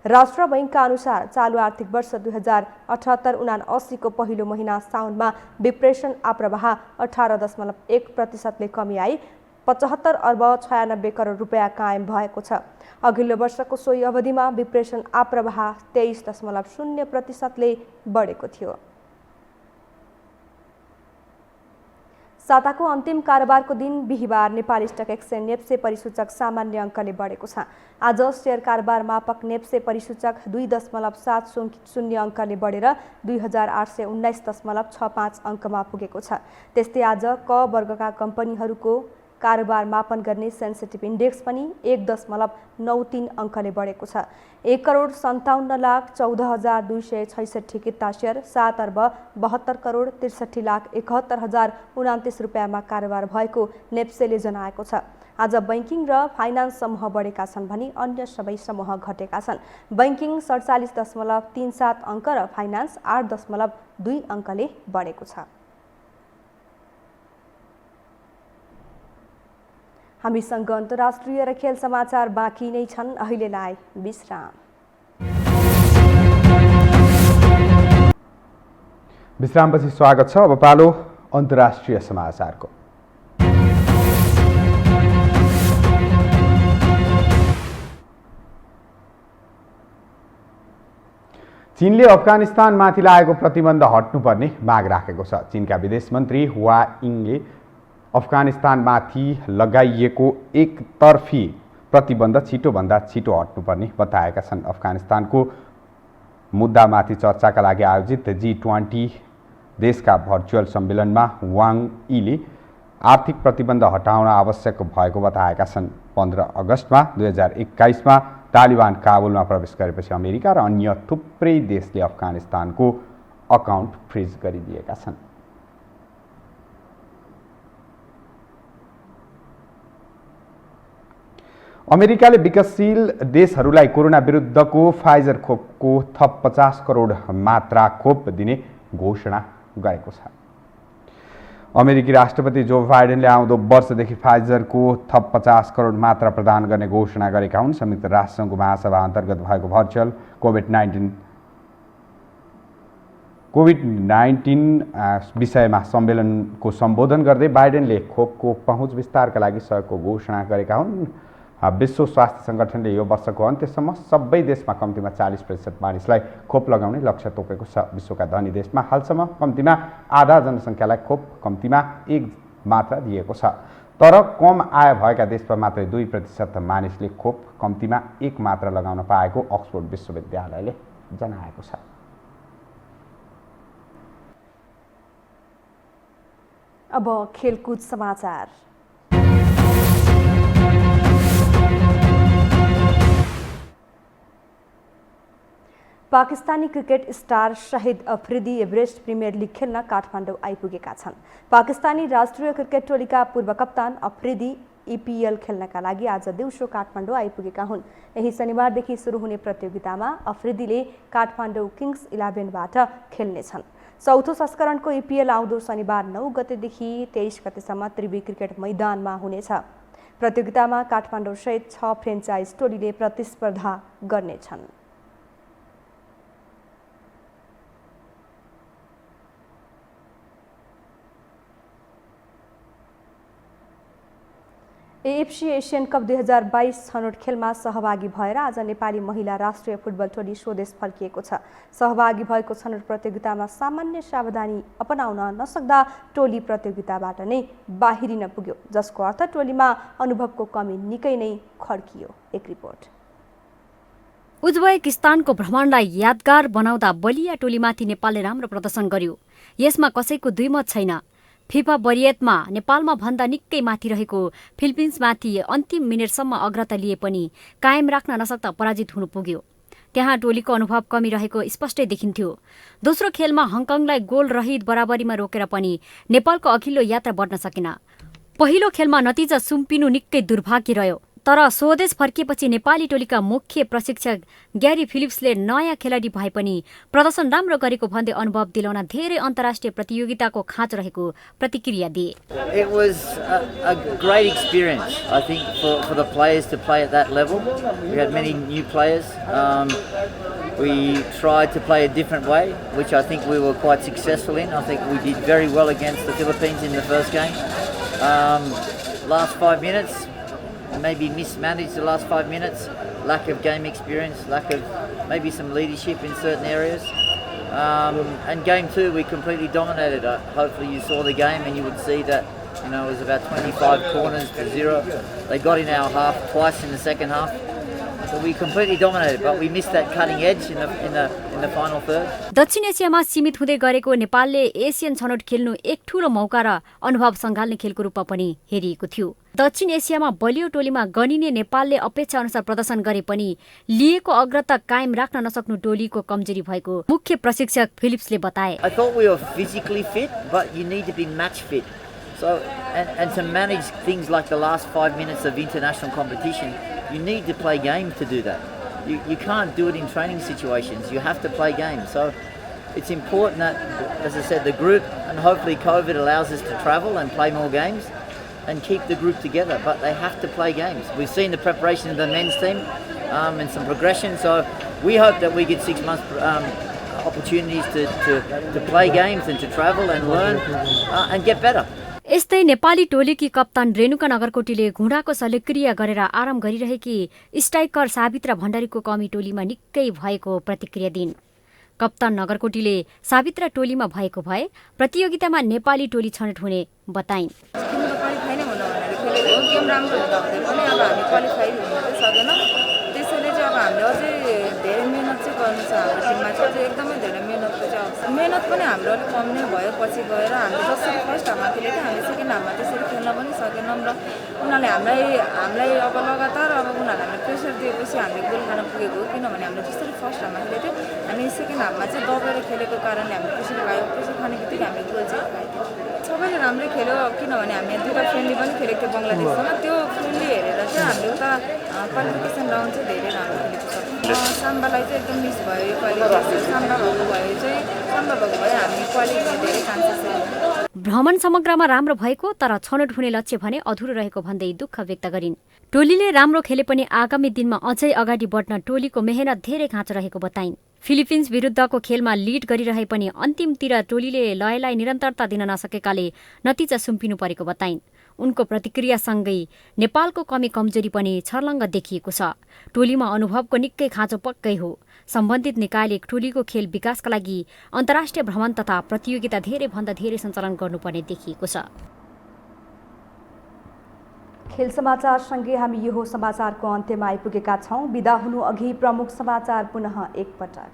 राष्ट्र बैंकका अनुसार चालु आर्थिक वर्ष 2078-79 को पहिलो महिना साउनमा विप्रेषण आप्रवाह 18.1% कमी आई 75 अर्ब 96 करोड रुपियाँ कायम भएको छ। अघिल्लो वर्षको सोही अवधिमा विप्रेषण आप्रवाह 23.0% बढेको थियो। साताको अन्तिम कारोबारको दिन बिहिबार नेपाली स्टक एक्सचेन्ज नेप्से परिसूचक सामान्य अङ्कले बढेको छ। आज शेयर कारोबार मापक नेप्से परिसूचक 2.70 अङ्कले बढेर 2819.65 अङ्कमा पुगेको छ। त्यस्तै आज क वर्गका कम्पनीहरूको कारोबार मापन गर्ने सेन्सिटिभ इन्डेक्स पनि 1.93 अङ्कले बढेको छ। 1,57,14,266 किता सेयर 7,72,73,71,029 रुपियाँमा कारोबार भएको नेप्सेले जनाएको छ। आज बैंकिङ र फाइनान्स समूह बढेका छन् भने अन्य सबै समूह घटेका छन्। बैंकिङ 47.37 अङ्क र फाइनान्स 8.2 अङ्कले बढेको छ। हामीसँग अन्तर्राष्ट्रिय र खेल समाचार बाँकी नै छन्। अहिलेलाई विश्राम। विश्रामपछि स्वागत छ। अब पालो अन्तर्राष्ट्रिय समाचारको। चीनले अफगानिस्तानमाथि लागेको प्रतिबन्ध हट्नुपर्ने माग राखेको छ। चीनका विदेश मन्त्री हुआ यिङले अफगानिस्तानमाथि लगाइएको एकतर्फी प्रतिबन्ध छिटोभन्दा छिटो हट्नुपर्ने बताएका छन्। अफगानिस्तानको मुद्दामाथि चर्चाका लागि आयोजित G20 देशका भर्चुअल सम्मेलनमा वाङ यीले आर्थिक प्रतिबन्ध हटाउन आवश्यक भएको बताएका छन्। 15 अगस्तमा 2021मा तालिबान काबुलमा प्रवेश गरेपछि अमेरिका र अन्य थुप्रै देशले अफगानिस्तानको अकाउन्ट फ्रिज गरिदिएका छन्। अमेरिकाले विकासशील देशहरूलाई कोरोना विरुद्धको फाइजर खोपको थप 50 करोड मात्रा खोप दिने घोषणा गरेको छ। अमेरिकी राष्ट्रपति जो बाइडेनले आउँदो वर्षदेखि फाइजरको थप 50 करोड मात्रा प्रदान गर्ने घोषणा गरेका हुन्। संयुक्त राष्ट्रसङ्घको महासभा अन्तर्गत भएको भर्चुअल कोभिड-19 विषयमा सम्मेलनको सम्बोधन गर्दै बाइडेनले खोपको पहुँच विस्तारका लागि सहयोगको घोषणा गरेका हुन्। विश्व स्वास्थ्य संगठनले यो वर्षको अन्त्यसम्म सबै देशमा कम्तीमा 40% मानिसलाई खोप लगाउने लक्ष्य तोकेको छ। विश्वका धनी देशमा हालसम्म कम्तीमा आधा जनसङ्ख्यालाई खोप कम्तीमा 1 मात्रा दिएको छ। तर कम आय भएका देशमा मात्रै 2% मानिसले खोप कम्तीमा 1 मात्रा लगाउन पाएको अक्सफोर्ड विश्वविद्यालयले जनाएको छ। अब खेलकुद समाचार। Pakistani cricket star Shahid Afridi Everest Premier League खेल्न काठमाडौँ आइपुगेका छन्। पाकिस्तानी राष्ट्रिय क्रिकेट टोलीका पूर्व कप्तान अफरिदी EPL खेल्नका लागि आज दिउँसो काठमाडौँ आइपुगेका हुन्। यही शनिबारदेखि सुरु हुने प्रतियोगितामा अफरिदीले काठमाडौँ किङ्स 11बाट खेल्नेछन्। चौथो संस्करणको EPL आउँदो शनिबार 9 गतेदेखि 23 गतेसम्म त्रिवी क्रिकेट मैदानमा हुनेछ। प्रतियोगितामा काठमाडौँ सहित 6 फ्रेन्चाइज टोलीले प्रतिस्पर्धा गर्नेछन्। AFC एसियन कप 2022 छनौट खेलमा सहभागी भएर आज नेपाली महिला राष्ट्रिय फुटबल टोली स्वदेश फर्किएको छ। सहभागी भएको छनौट प्रतियोगितामा सामान्य सावधानी अपनाउन नसक्दा टोली प्रतियोगिताबाट नै बाहिरिन पुग्यो, जसको अर्थ टोलीमा अनुभवको कमी निकै नै खड्कियो। एक रिपोर्ट। उज्बेकिस्तानको भ्रमणलाई यादगार बनाउँदा बलिया टोलीमाथि नेपालले राम्रो प्रदर्शन गर्यो। यसमा कसैको दुई मत छैन। फिफा वरियतमा नेपालमा भन्दा निकै माथि रहेको फिलिपिन्समाथि अन्तिम मिनेटसम्म अग्रता लिए पनि कायम राख्न नसक्दा पराजित हुनु पुग्यो। त्यहाँ टोलीको अनुभव कमी रहेको स्पष्टै देखिन्थ्यो। दोस्रो खेलमा हङकङलाई गोल रहित बराबरीमा रोकेर पनि नेपालको अघिल्लो यात्रा बढ्न सकेन। पहिलो खेलमा नतिजा सुम्पिनु निकै दुर्भाग्य रह्यो। तर स्वदेश फर्किएपछि नेपाली टोलीका मुख्य प्रशिक्षक ग्यारी फिलिप्सले नयाँ खेलाडी भए पनि प्रदर्शन राम्रो गरेको भन्दै अनुभव दिलाउन धेरै अन्तर्राष्ट्रिय प्रतियोगिताको खाँचो रहेको प्रतिक्रिया दिए। It was a great experience, I think, for the players to play at that level. We had many new players. We tried to play a different way, which I think we were quite successful in. I think we did very well against the Philippines in the first game. Last 5 minutes, maybe mismanaged the last 5 minutes, lack of game experience, lack of maybe some leadership in certain areas. And game 2 we completely dominated. Hopefully you saw the game and you would see that, you know, it was about 25 corners to 0. They got in our half twice in the second half. So we completely dominated, but we missed that cutting edge in the final third. दक्षिण एसियामा सीमित हुँदै गरेको नेपालले एसियन छनौट खेल्नु एक ठूलो मौका र अनुभव सङ्घाल्ने खेलको रूपमा पनि हेरिएको थियो। दक्षिण एसियामा बलियो टोलीमा गनिने नेपालले अपेक्षा अनुसार प्रदर्शन गरे पनि लिएको अग्रता कायम राख्न नसक्नु टोलीको कमजोरी भएको मुख्य प्रशिक्षक फिलिप्सले बताए। I thought we were physically fit, but you need to be match fit. So, and to manage things like the last 5 minutes of international competition, you need to play games to do that. You can't do it in training situations. You have to play games. So it's important that, as I said, the group, and hopefully COVID allows us to travel and play more games and keep the group together, but they have to play games. We've seen the preparation of the men's team and some progression, so we hope that we get 6 months opportunities to play games and to travel and learn and get better. यस्तै नेपाली टोलीकी कप्तान रेणुका नगरकोटीले घुँडाको शल्यक्रिया गरेर आराम गरिरहेकी स्ट्राइकर सावित्रा भण्डारीको कमी टोलीमा निकै भएको प्रतिक्रिया दिइन्। कप्तान नगरकोटीले सावित्रा टोलीमा भएको भए प्रतियोगितामा नेपाली टोली छनौट हुने बताइन्। मेहनत पनि हाम्रो अलिक कम नै भयो। पछि गएर हामीले जसरी फर्स्ट हाफमा खेलेको थियो हामी सेकेन्ड हाफमा त्यसरी खेल्न पनि सकेनौँ र उनीहरूले हामीलाई अब लगातार अब उनीहरूले हामीलाई प्रेसर दिएपछि हामीले गोल खान पुगेको हो। किनभने हामीले जसरी फर्स्ट हाफमा खेलेको थियो हामी सेकेन्ड हाफमा चाहिँ दबेर खेलेको कारणले हामीले प्रेसर खायो। प्रेसर खाने बित्तिकै हामीले गोल चाहिँ खाइदियो। सबैले राम्रै खेल्यो किनभने हामी 2टा फ्रेन्डली पनि खेलेको थियो बङ्गलादेशसँग। त्यो फ्रेन्डली हेरेर चाहिँ हामीले उता क्वालिफिकेसन राउन्ड चाहिँ धेरै राम्रो खेलेको छ। साम्बालाई चाहिँ एकदम मिस भयो यो क्वालिफिकेसन। साम्बा भएको भए हामी क्वालिफाई धेरै चान्सेस छ। भ्रमण समग्रमा राम्रो भएको तर छनौट हुने लक्ष्य भने अधुरो रहेको भन्दै दुःख व्यक्त गरिन्। टोलीले राम्रो खेले पनि आगामी दिनमा अझै अगाडि बढ्न टोलीको मेहनत धेरै खाँचो रहेको बताइन्। फिलिपिन्स विरुद्धको खेलमा लिड गरिरहे पनि अन्तिमतिर टोलीले लयलाई निरन्तरता दिन नसकेकाले नतिजा सुम्पिनु परेको बताइन्। उनको प्रतिक्रियासँगै नेपालको कमी कमजोरी पनि छर्लङ्ग देखिएको छ। टोलीमा अनुभवको निकै खाँचो पक्कै हो। सम्बन्धित निकायले टोलीको खेल विकासका लागि अन्तर्राष्ट्रिय भ्रमण तथा प्रतियोगिता धेरैभन्दा धेरै सञ्चालन गर्नुपर्ने देखिएको छ। खेल समाचारसँगै हामी यो समाचारको अन्त्यमा आइपुगेका छौँ। बिदा हुनु अघि प्रमुख समाचार पुनः एकपटक।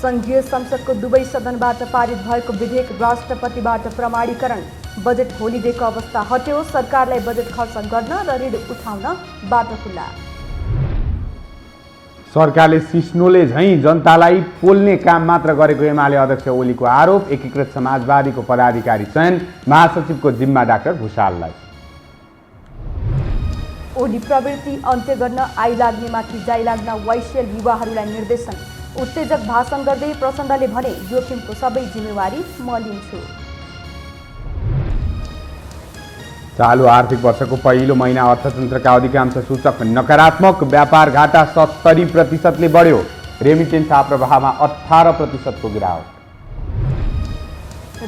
संघीय संसदको दुवै सदनबाट पारित भएको विधेयक राष्ट्रपतिबाट प्रमाणीकरण। बजेट होलिडेको अवस्था हट्यो। सरकारलाई बजेट खर्च गर्न र ऋण उठाउन बाटो खुल्ला। सरकारले सिस्नोले झैं जनतालाई पोल्ने काम मात्र गरेको एमाले अध्यक्ष ओलीको आरोप। एकीकृत समाजवादीको पदाधिकारी चयन महासचिवको जिम्मा डाक्टर भुषाललाई। ओली प्रवृत्ति अन्त्य गर्न आइलाग्नेमाथि जाइलाग्न वाइसिएल युवाहरूलाई निर्देशन। उत्तेजक भाषण गर्दै प्रचण्डले भने जोखिमको सबै जिम्मेवारी म लिन्छु। चालू आर्थिक वर्षको पहिलो महिना अर्थतन्त्रका अधिकांश सूचक नकारात्मक। व्यापार घाटा 70% बढ्यो। रेमिटेन्स आप्रवाहमा 18% को गिरावट।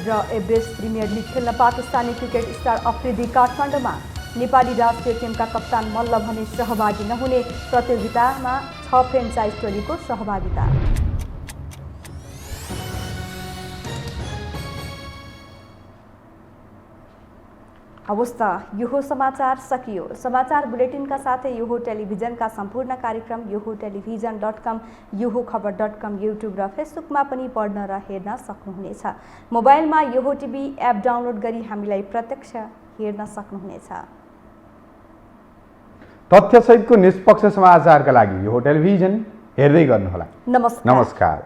र एभरेस्ट प्रिमियर लिग खेल्न पाकिस्तानी क्रिकेट स्टार अफ्रिदी काठमाडौँमा। नेपाली राष्ट्रिय टिमका कप्तान मल्ल भने सहभागी नहुने। प्रतियोगितामा 6 फ्रेन्चाइज टोलीको सहभागिता। हवस् त यो समाचार सकियो। समाचार बुलेटिनका साथै यो टेलिभिजनका सम्पूर्ण कार्यक्रम yoho.television.com, yoho.khabar.com, युट्युब र फेसबुकमा पनि पढ्न र हेर्न सक्नुहुनेछ। मोबाइलमा योहो टिभी एप डाउनलोड गरी हामीलाई प्रत्यक्ष हेर्न सक्नुहुनेछ। तथ्यसहितको निष्पक्ष समाचारका लागि यो टेलिभिजन हेर्दै गर्नुहोला। नमस्कार।